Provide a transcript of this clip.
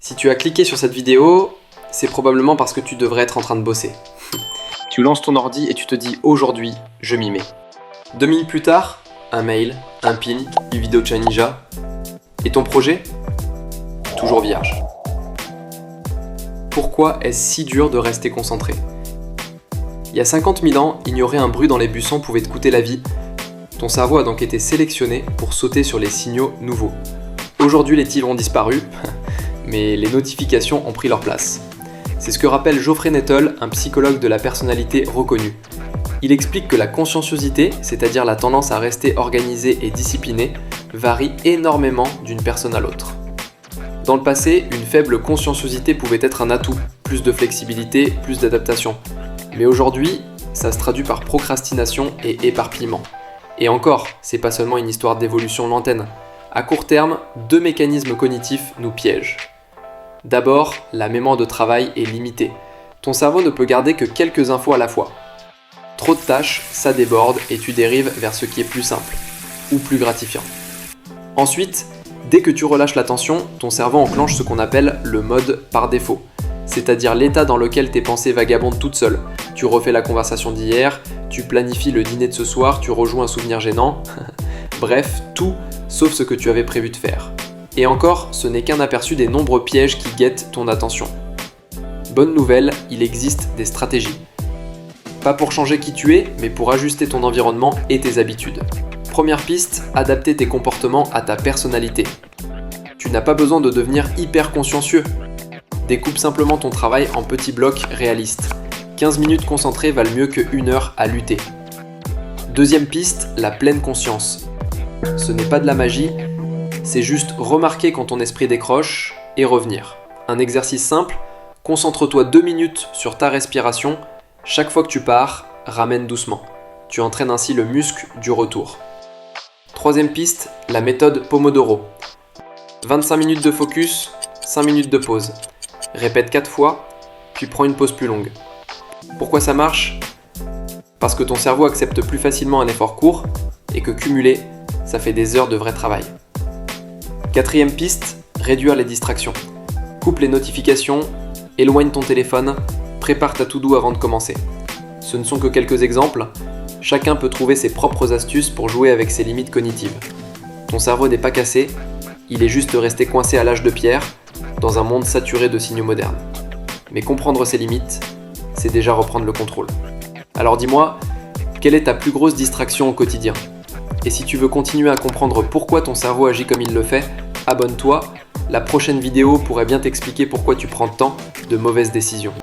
Si tu as cliqué sur cette vidéo, c'est probablement parce que tu devrais être en train de bosser. Tu lances ton ordi et tu te dis aujourd'hui, je m'y mets. 2 minutes plus tard, un mail, un ping, une vidéo de Ninja. Et ton projet ? Toujours vierge. Pourquoi est-ce si dur de rester concentré ? Il y a 50 000 ans, ignorer un bruit dans les buissons pouvait te coûter la vie. Ton cerveau a donc été sélectionné pour sauter sur les signaux nouveaux. Aujourd'hui, les tigres ont disparu, mais les notifications ont pris leur place. C'est ce que rappelle Geoffrey Nettle, un psychologue de la personnalité reconnu. Il explique que la conscienciosité, c'est-à-dire la tendance à rester organisé et discipliné, varie énormément d'une personne à l'autre. Dans le passé, une faible conscienciosité pouvait être un atout, plus de flexibilité, plus d'adaptation. Mais aujourd'hui, ça se traduit par procrastination et éparpillement. Et encore, c'est pas seulement une histoire d'évolution lointaine. À court terme, 2 mécanismes cognitifs nous piègent. D'abord, la mémoire de travail est limitée. Ton cerveau ne peut garder que quelques infos à la fois. Trop de tâches, ça déborde et tu dérives vers ce qui est plus simple, ou plus gratifiant. Ensuite, dès que tu relâches l'attention, ton cerveau enclenche ce qu'on appelle le mode par défaut, c'est-à-dire l'état dans lequel tes pensées vagabondent toutes seules. Tu refais la conversation d'hier, tu planifies le dîner de ce soir, tu rejoues un souvenir gênant. Bref, tout sauf ce que tu avais prévu de faire. Et encore, ce n'est qu'un aperçu des nombreux pièges qui guettent ton attention. Bonne nouvelle, il existe des stratégies. Pas pour changer qui tu es, mais pour ajuster ton environnement et tes habitudes. Première piste, adapter tes comportements à ta personnalité. Tu n'as pas besoin de devenir hyper consciencieux. Découpe simplement ton travail en petits blocs réalistes. 15 minutes concentrées valent mieux que 1 heure à lutter. Deuxième piste, la pleine conscience. Ce n'est pas de la magie, c'est juste remarquer quand ton esprit décroche et revenir. Un exercice simple, concentre-toi 2 minutes sur ta respiration. Chaque fois que tu pars, ramène doucement. Tu entraînes ainsi le muscle du retour. Troisième piste, la méthode Pomodoro. 25 minutes de focus, 5 minutes de pause. Répète 4 fois, puis prends une pause plus longue. Pourquoi ça marche ? Parce que ton cerveau accepte plus facilement un effort court et que cumulé, ça fait des heures de vrai travail. Quatrième piste, réduire les distractions. Coupe les notifications, éloigne ton téléphone, prépare ta to-do avant de commencer. Ce ne sont que quelques exemples, chacun peut trouver ses propres astuces pour jouer avec ses limites cognitives. Ton cerveau n'est pas cassé, il est juste resté coincé à l'âge de pierre, dans un monde saturé de signaux modernes. Mais comprendre ses limites, c'est déjà reprendre le contrôle. Alors dis-moi, quelle est ta plus grosse distraction au quotidien ? Et si tu veux continuer à comprendre pourquoi ton cerveau agit comme il le fait, abonne-toi. La prochaine vidéo pourrait bien t'expliquer pourquoi tu prends tant de mauvaises décisions.